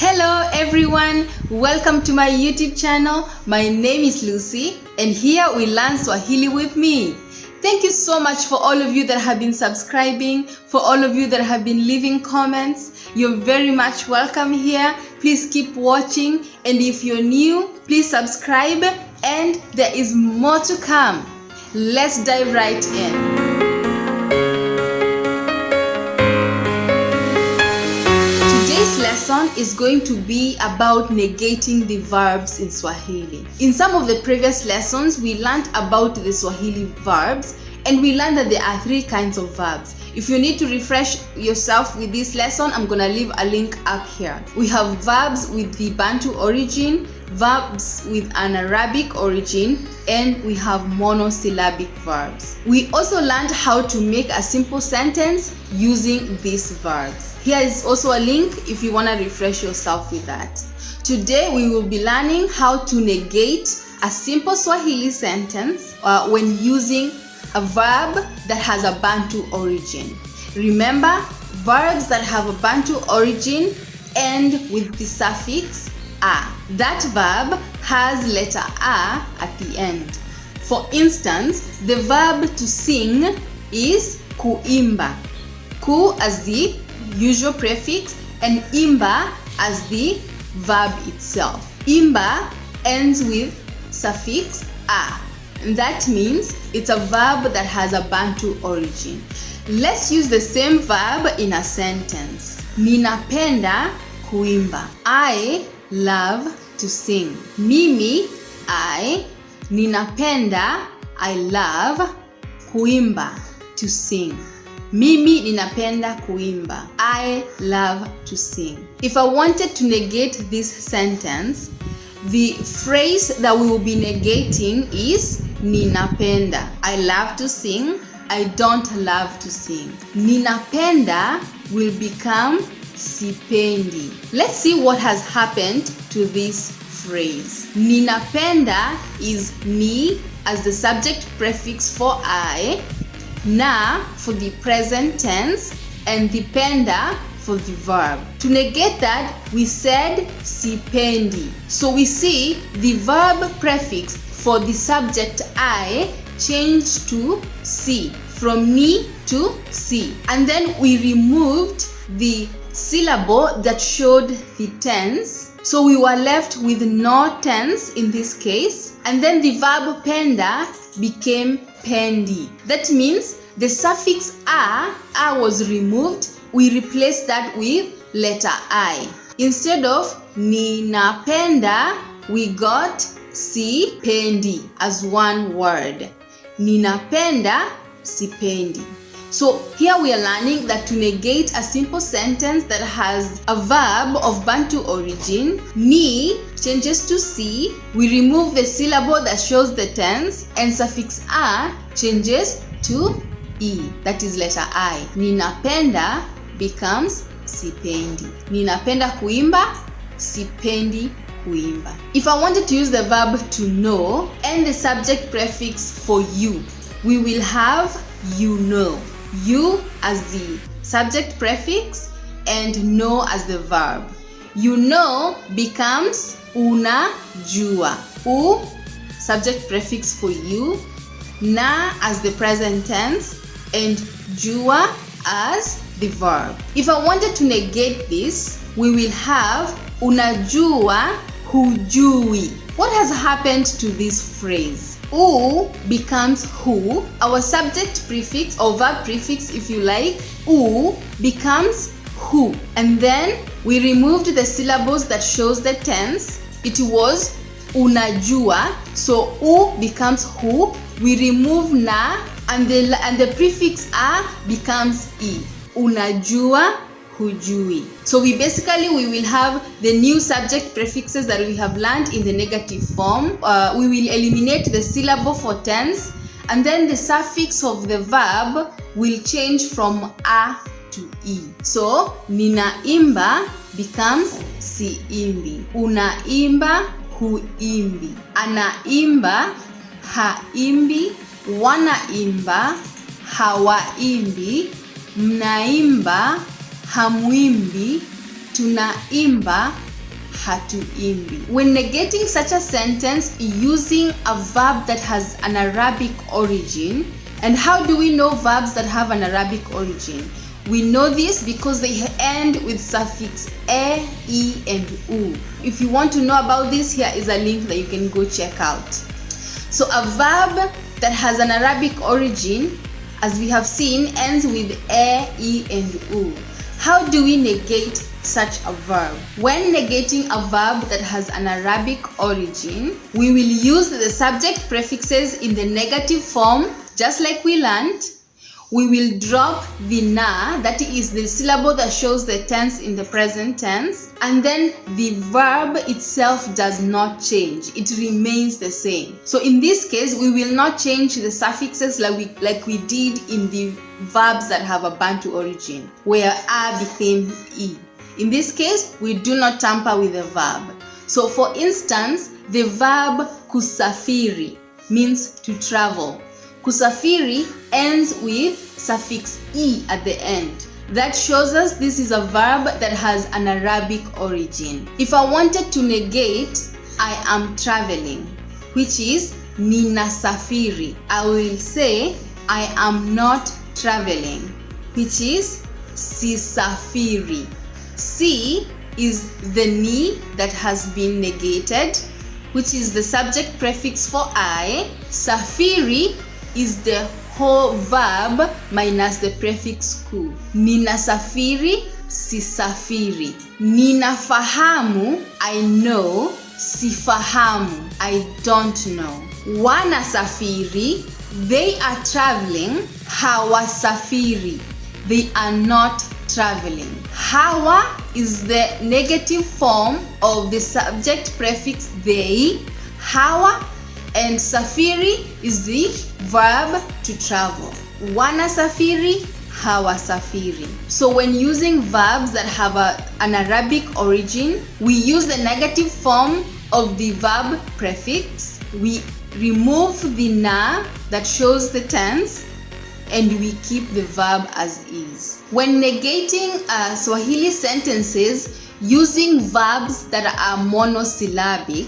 Hello everyone, welcome to my YouTube channel. My name is Lucy and here we learn Swahili with me. Thank you so much for all of you that have been subscribing, for all of you that have been leaving comments. You're very much welcome here. Please keep watching, and if you're new, please subscribe, and there is more to come. Let's dive right in. Today's lesson is going to be about negating the verbs in Swahili. In some of the previous lessons, we learned about the Swahili verbs, and we learned that there are 3 kinds of verbs. If you need to refresh yourself with this lesson, I'm gonna leave a link up here. We have verbs with the Bantu origin, verbs with an Arabic origin, and we have monosyllabic verbs. We also learned how to make a simple sentence using these verbs. Here is also a link if you want to refresh yourself with that. Today we will be learning how to negate a simple Swahili sentence when using a verb that has a Bantu origin. Remember, verbs that have a Bantu origin end with the suffix a. That verb has letter a at the end. For instance, the verb to sing is kuimba. Ku as the usual prefix and imba as the verb itself. Imba ends with suffix a, and that means it's a verb that has a Bantu origin. Let's use the same verb in a sentence. Ninapenda kuimba. I love to sing. Mimi, I, ninapenda, I love, kuimba, to sing. Mimi ninapenda kuimba. I love to sing. If I wanted to negate this sentence, the phrase that we will be negating is ninapenda. I love to sing. I don't love to sing. Ninapenda will become sipendi. Let's see what has happened to this phrase. Ninapenda is ni as the subject prefix for I, na for the present tense, and the penda for the verb. To negate that, we said sipendi. So we see the verb prefix for the subject I changed to si, from ni to si. And then we removed the syllable that showed the tense. So we were left with no tense in this case. And then the verb penda became pendi. That means the suffix a was removed. We replaced that with letter I. Instead of ninapenda, we got sipendi as one word. Ninapenda, sipendi. So here we are learning that to negate a simple sentence that has a verb of Bantu origin, ni changes to si, we remove the syllable that shows the tense, and suffix a changes to e, that is letter I. Ninapenda becomes sipendi. Ninapenda kuimba, sipendi kuimba. If I wanted to use the verb to know and the subject prefix for you, we will have you know. You as the subject prefix and know as the verb. You know becomes unajua. U, subject prefix for you, na as the present tense, and jua as the verb. If I wanted to negate this, we will have unajua hujui. What has happened to this phrase? U becomes hu, our subject prefix or verb prefix if you like. U becomes hu, and then we removed the syllables that shows the tense. It was unajua, so u becomes hu. We remove na, and the prefix a becomes e. Unajua hujui. So we will have the new subject prefixes that we have learned in the negative form. We will eliminate the syllable for tense, and then the suffix of the verb will change from a to e. So ninaimba becomes siimbi. Unaimba huimbi. Anaimba haimbi. Wanaimba hawaimbi. Mnaimba hamwimbi. Tunaimba hatuimbi. When negating such a sentence using a verb that has an Arabic origin, and how do we know verbs that have an Arabic origin? We know this because they end with suffix e, and u. If you want to know about this, here is a link that you can go check out. So a verb that has an Arabic origin, as we have seen, ends with e, and u. How do we negate such a verb? When negating a verb that has an Arabic origin, we will use the subject prefixes in the negative form, just like we learned. We will drop the na, that is the syllable that shows the tense in the present tense, and then the verb itself does not change. It remains the same. So in this case, we will not change the suffixes like we did in the verbs that have a Bantu origin, where a became e. In this case, we do not tamper with the verb. So for instance, the verb kusafiri means to travel. Kusafiri ends with suffix e at the end. That shows us this is a verb that has an Arabic origin. If I wanted to negate I am traveling, which is ninasafiri, I will say I am not traveling, which is sisafiri. Si is the ni that has been negated, which is the subject prefix for I. Safiri is the whole verb minus the prefix ku. Ninasafiri, sisafiri. Ninafahamu, I know. Sifahamu, I don't know. Wanasafiri, they are traveling. Hawasafiri, they are not traveling. Hawa is the negative form of the subject prefix they. Hawa, and safiri is the verb to travel. Wanasafiri, hawasafiri. So when using verbs that have an Arabic origin, we use the negative form of the verb prefix. We remove the na that shows the tense, and we keep the verb as is. When negating Swahili sentences using verbs that are monosyllabic,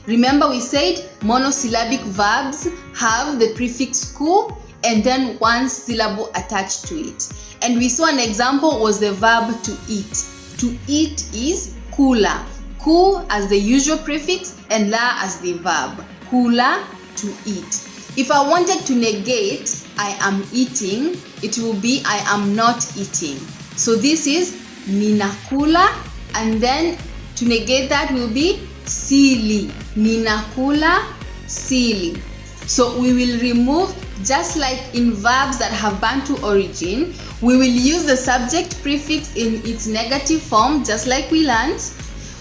remember we said monosyllabic verbs have the prefix ku and then one syllable attached to it. And we saw an example was the verb to eat. To eat is kula. Ku as the usual prefix and la as the verb. Kula, to eat. If I wanted to negate I am eating, it will be I am not eating. So this is ninakula, and then to negate that will be sili. Ninakula, sili. So we will remove, just like in verbs that have Bantu origin, we will use the subject prefix in its negative form, just like we learned.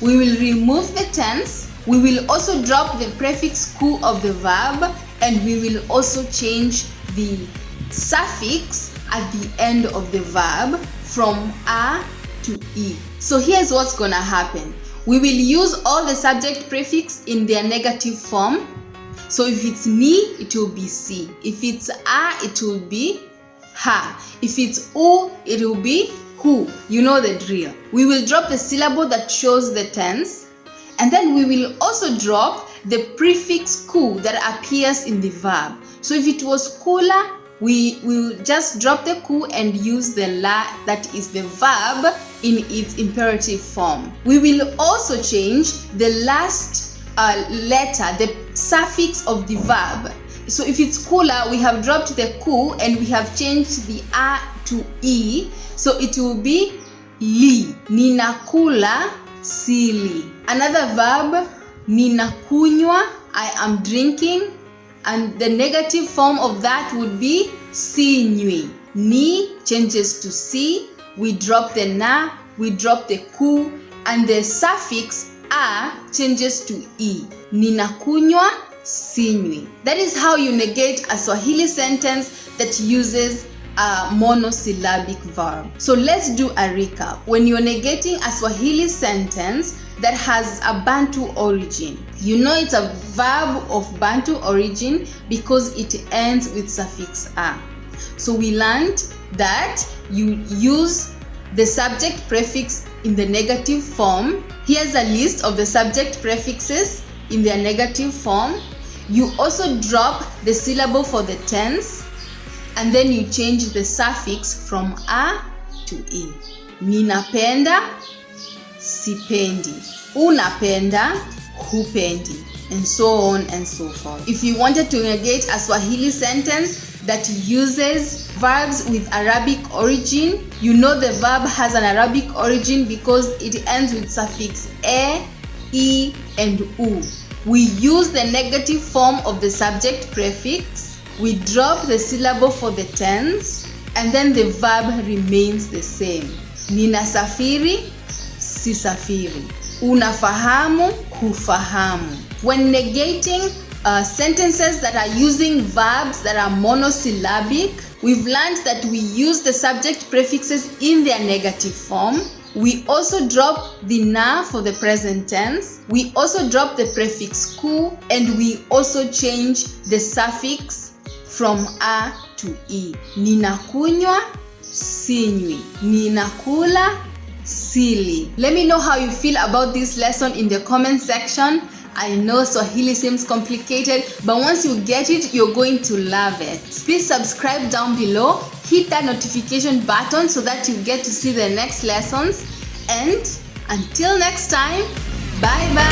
We will remove the tense. We will also drop the prefix ku of the verb, and we will also change the suffix at the end of the verb from a to e. So here's what's gonna happen. We will use all the subject prefix in their negative form. So if it's ni, it will be si. If it's a, it will be ha. If it's u, it will be hu. You know the drill. We will drop the syllable that shows the tense, and then we will also drop the prefix ku that appears in the verb. So if it was kula, we will just drop the ku and use the la that is the verb in its imperative form. We will also change the last letter, the suffix of the verb. So if it's kula, we have dropped the ku and we have changed the a to e. So it will be li. Ninakula, sili. Another verb, ninakunywa, I am drinking, and the negative form of that would be sinywi. Ni changes to si, we drop the na, we drop the ku, and the suffix a changes to e. Ninakunywa, sinywi. That is how you negate a Swahili sentence that uses a monosyllabic verb. So let's do a recap. When you're negating a Swahili sentence that has a Bantu origin, you know it's a verb of Bantu origin because it ends with suffix a. So we learned that you use the subject prefix in the negative form. Here's a list of the subject prefixes in their negative form. You also drop the syllable for the tense, and then you change the suffix from a to e. Ninapenda, sipendi. Unapenda, hupendi. And so on and so forth. If you wanted to negate a Swahili sentence that uses verbs with Arabic origin, you know the verb has an Arabic origin because it ends with suffix e, e, and u. We use the negative form of the subject prefix, we drop the syllable for the tense, and then the verb remains the same. Ninasafiri, sisafiri. Unafahamu, hufahamu. When negating sentences that are using verbs that are monosyllabic, we've learned that we use the subject prefixes in their negative form. We also drop the na for the present tense. We also drop the prefix ku, and we also change the suffix from a to e. Ninakunywa, sinywi. Ninakula, sili. Let me know how you feel about this lesson in the comment section. I know Swahili seems complicated, but once you get it, you're going to love it. Please subscribe down below, hit that notification button so that you get to see the next lessons. And until next time, bye bye.